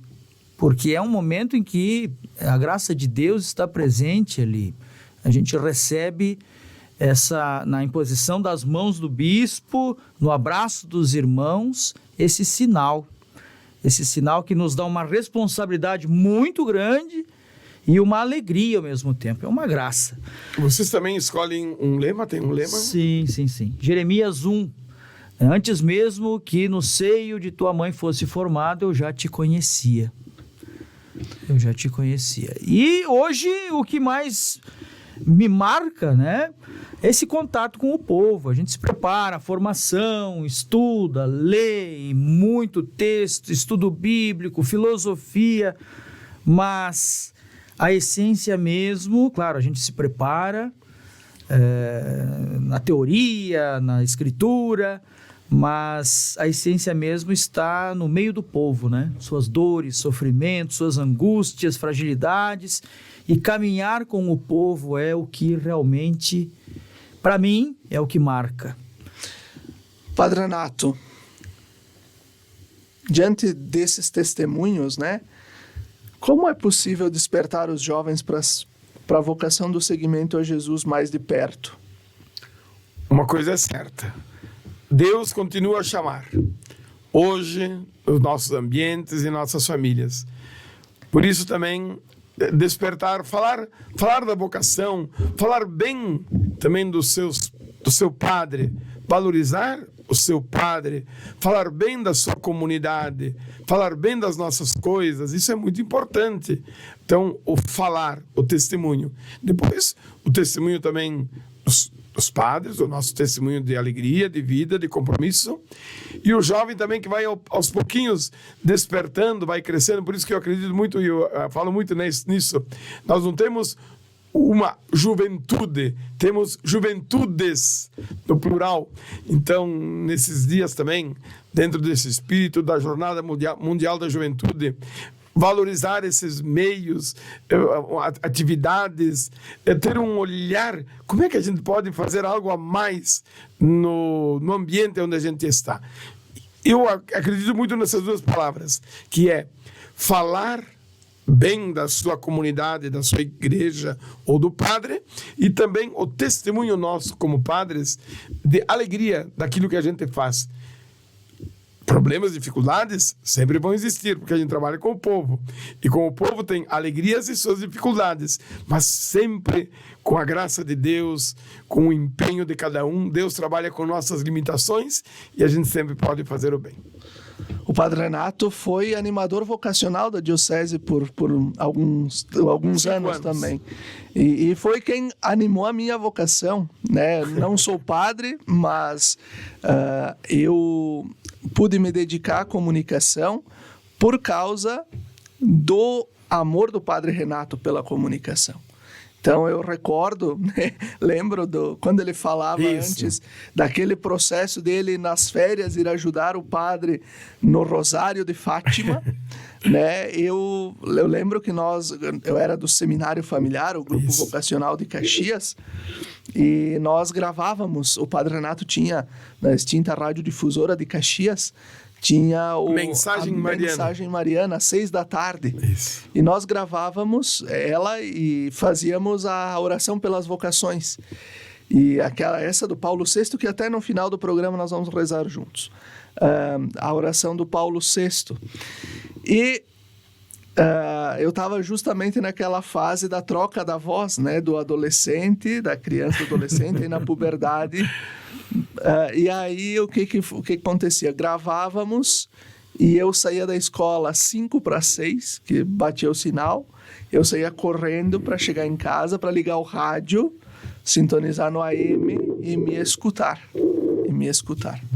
Porque é um momento em que a graça de Deus está presente ali. A gente recebe na imposição das mãos do bispo, no abraço dos irmãos, esse sinal que nos dá uma responsabilidade muito grande e uma alegria ao mesmo tempo, é uma graça. Vocês também escolhem um lema? Tem um lema? Sim. Jeremias 1. Antes mesmo que no seio de tua mãe fosse formado, eu já te conhecia. E hoje o que mais me marca, né? Esse contato com o povo. A gente se prepara, formação, estuda, lê muito texto, estudo bíblico, filosofia, mas a essência mesmo, claro, a gente se prepara na teoria, na escritura, mas a essência mesmo está no meio do povo, né? Suas dores, sofrimentos, suas angústias, fragilidades, e caminhar com o povo é o que realmente, para mim, é o que marca. Padre Renato, diante desses testemunhos, né? Como é possível despertar os jovens para a vocação do seguimento a Jesus mais de perto? Uma coisa é certa: Deus continua a chamar. Hoje, os nossos ambientes e nossas famílias. Por isso também despertar, falar da vocação, falar bem também do seu padre, valorizar o seu padre, falar bem da sua comunidade, falar bem das nossas coisas, isso é muito importante. Então, o falar, o testemunho. Depois, o testemunho também dos padres, o nosso testemunho de alegria, de vida, de compromisso. E o jovem também que vai aos pouquinhos despertando, vai crescendo. Por isso que eu acredito muito, e eu falo muito nisso. Nós não temos uma juventude, temos juventudes no plural. Então, nesses dias também, dentro desse espírito da Jornada Mundial da Juventude, valorizar esses meios, atividades, ter um olhar, como é que a gente pode fazer algo a mais no ambiente onde a gente está. Eu acredito muito nessas duas palavras, que é falar bem da sua comunidade, da sua igreja ou do padre, e também o testemunho nosso como padres de alegria daquilo que a gente faz. Problemas, dificuldades sempre vão existir, porque a gente trabalha com o povo. E com o povo tem alegrias e suas dificuldades, mas sempre com a graça de Deus, com o empenho de cada um. Deus trabalha com nossas limitações e a gente sempre pode fazer o bem. O Padre Renato foi animador vocacional da Diocese por alguns anos também. E foi quem animou a minha vocação, né? Não sou padre, mas eu pude me dedicar à comunicação por causa do amor do Padre Renato pela comunicação. Então, eu recordo, né, lembro quando ele falava antes daquele processo dele nas férias ir ajudar o padre no Rosário de Fátima, né? Eu lembro que eu era do Seminário Familiar, o grupo vocacional de Caxias, e nós gravávamos, o Padre Renato tinha, na extinta radiodifusora de Caxias, tinha Mensagem Mariana, às 6h. Isso. E nós gravávamos ela e fazíamos a oração pelas vocações. E essa do Paulo VI, que até no final do programa nós vamos rezar juntos. A oração do Paulo VI. E eu estava justamente naquela fase da troca da voz, né? Do adolescente, da criança adolescente, e na puberdade. E aí, o que acontecia? Gravávamos e eu saía da escola às 5:06, que batia o sinal. Eu saía correndo para chegar em casa, para ligar o rádio, sintonizar no AM e me escutar.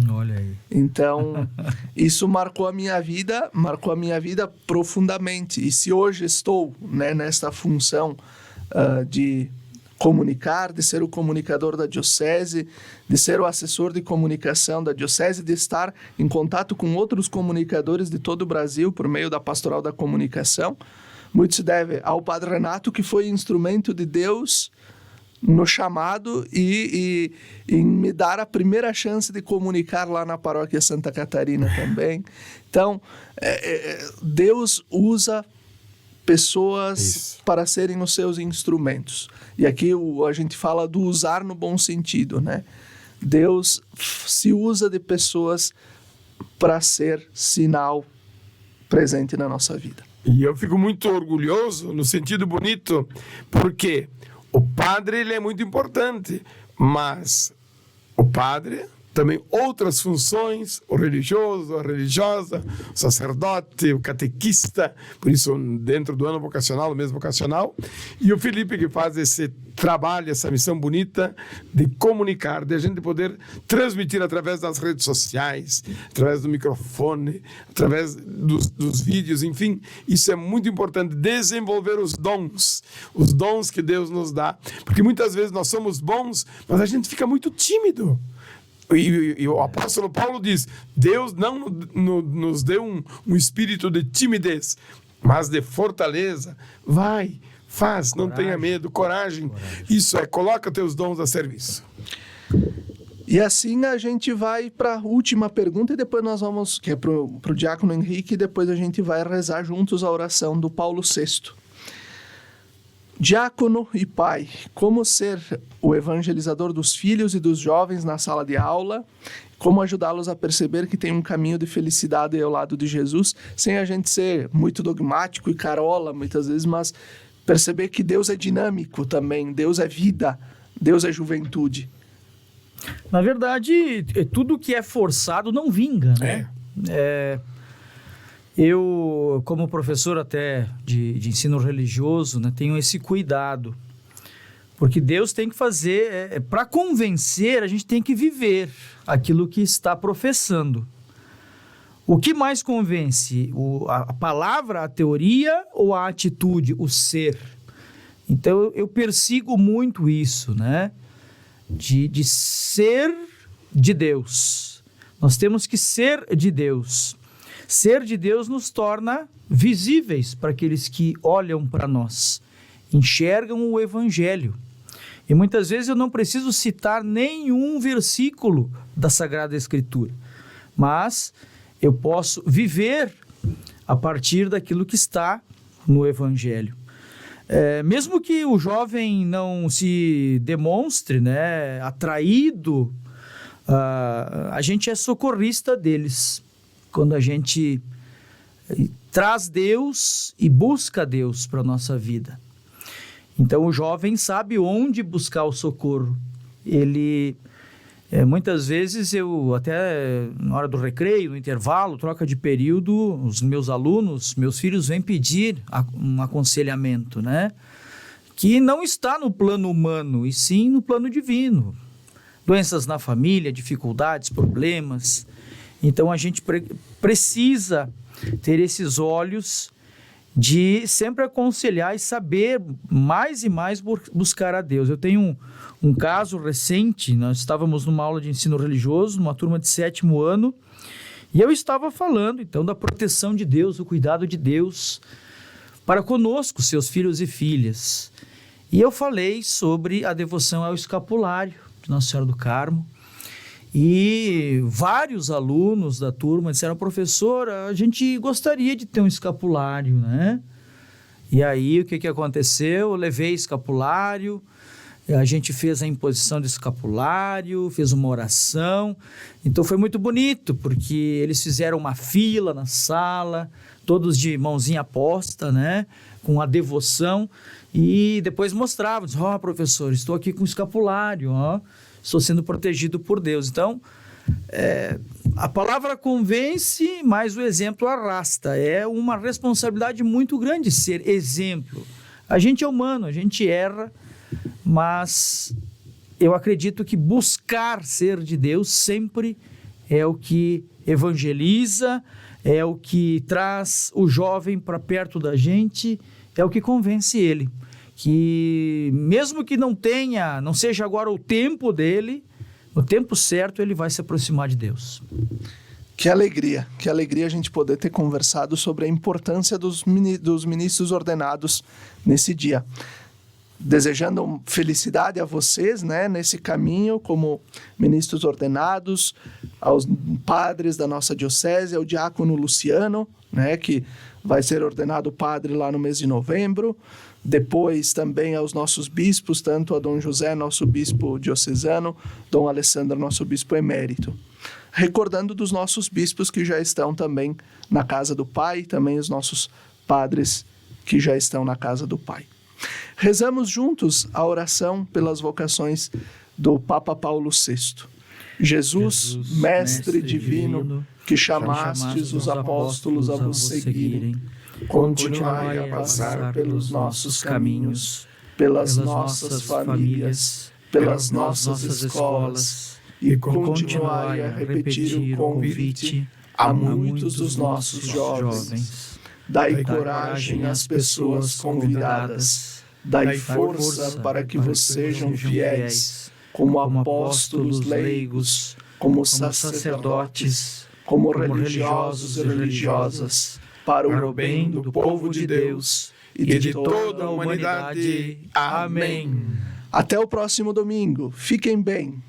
Olha aí. Então, isso marcou a minha vida profundamente. E se hoje estou, né, nesta função de comunicar, de ser o comunicador da Diocese, de ser o assessor de comunicação da Diocese, de estar em contato com outros comunicadores de todo o Brasil por meio da Pastoral da Comunicação, muito se deve ao Padre Renato, que foi instrumento de Deus no chamado e me dar a primeira chance de comunicar lá na Paróquia Santa Catarina também. Então, Deus usa pessoas para serem os seus instrumentos. E aqui a gente fala do usar no bom sentido, né? Deus se usa de pessoas para ser sinal presente na nossa vida. E eu fico muito orgulhoso, no sentido bonito, porque o padre ele é muito importante, mas o padre também outras funções, o religioso, a religiosa, o sacerdote, o catequista, por isso dentro do ano vocacional, o mês vocacional, e o Felipe que faz esse trabalho, essa missão bonita de comunicar, de a gente poder transmitir através das redes sociais, através do microfone, através dos vídeos, enfim, isso é muito importante, desenvolver os dons que Deus nos dá, porque muitas vezes nós somos bons, mas a gente fica muito tímido. E o apóstolo Paulo diz, Deus não nos deu um espírito de timidez, mas de fortaleza. Vai, faz, não tenha medo, coragem. Isso coloca teus dons a serviço. E assim a gente vai para a última pergunta e depois nós vamos, que é para o diácono Henrique, e depois a gente vai rezar juntos a oração do Paulo VI. Diácono e pai, como ser o evangelizador dos filhos e dos jovens na sala de aula, como ajudá-los a perceber que tem um caminho de felicidade ao lado de Jesus, sem a gente ser muito dogmático e carola muitas vezes, mas perceber que Deus é dinâmico também, Deus é vida, Deus é juventude. Na verdade, tudo que é forçado não vinga, né? Eu, como professor até de ensino religioso, né, tenho esse cuidado. Porque Deus tem que fazer... para convencer, a gente tem que viver aquilo que está professando. O que mais convence? A palavra, a teoria ou a atitude, o ser? Então, eu persigo muito isso, né? De ser de Deus. Nós temos que ser de Deus. Ser de Deus nos torna visíveis para aqueles que olham para nós, enxergam o Evangelho. E muitas vezes eu não preciso citar nenhum versículo da Sagrada Escritura, mas eu posso viver a partir daquilo que está no Evangelho. Mesmo que o jovem não se demonstre, né, atraído, a gente é socorrista deles. Quando a gente traz Deus e busca Deus para a nossa vida. Então, o jovem sabe onde buscar o socorro. Ele, muitas vezes, eu até na hora do recreio, no intervalo, troca de período, os meus alunos, meus filhos vêm pedir um aconselhamento, né? Que não está no plano humano, e sim no plano divino. Doenças na família, dificuldades, problemas. Então, a gente precisa ter esses olhos de sempre aconselhar e saber mais e mais buscar a Deus. Eu tenho um caso recente, nós estávamos numa aula de ensino religioso, numa turma de 7º ano, e eu estava falando, então, da proteção de Deus, do cuidado de Deus para conosco, seus filhos e filhas. E eu falei sobre a devoção ao escapulário de Nossa Senhora do Carmo. E vários alunos da turma disseram: professor, a gente gostaria de ter um escapulário, né? E aí, o que aconteceu? Eu levei escapulário, a gente fez a imposição do escapulário, fez uma oração. Então, foi muito bonito, porque eles fizeram uma fila na sala, todos de mãozinha posta, né? Com a devoção. E depois mostravam, ó, professor, estou aqui com o escapulário, ó. Estou sendo protegido por Deus. Então, a palavra convence, mas o exemplo arrasta. É uma responsabilidade muito grande ser exemplo. A gente é humano, a gente erra, mas eu acredito que buscar ser de Deus sempre é o que evangeliza, é o que traz o jovem para perto da gente, é o que convence ele. Que mesmo que não seja agora o tempo dele, no tempo certo ele vai se aproximar de Deus. Que alegria a gente poder ter conversado sobre a importância dos ministros ordenados nesse dia. Desejando felicidade a vocês, né, nesse caminho como ministros ordenados, aos padres da nossa diocese, ao diácono Luciano, né, que vai ser ordenado padre lá no mês de novembro. Depois também aos nossos bispos, tanto a Dom José, nosso bispo diocesano, Dom Alessandro, nosso bispo emérito. Recordando dos nossos bispos que já estão também na casa do Pai, também os nossos padres que já estão na casa do Pai. Rezamos juntos a oração pelas vocações do Papa Paulo VI. Jesus, Mestre divino, que chamastes os apóstolos a vos seguirem, continuai a passar pelos nossos caminhos, pelas nossas famílias, pelas nossas escolas, e continuai a repetir o convite a muitos dos nossos jovens. Dai coragem às pessoas convidadas, dai força para que vos sejam fiéis, como apóstolos leigos, como sacerdotes, como religiosos e religiosas, para o bem do povo de Deus e de toda a humanidade. Amém. Até o próximo domingo. Fiquem bem.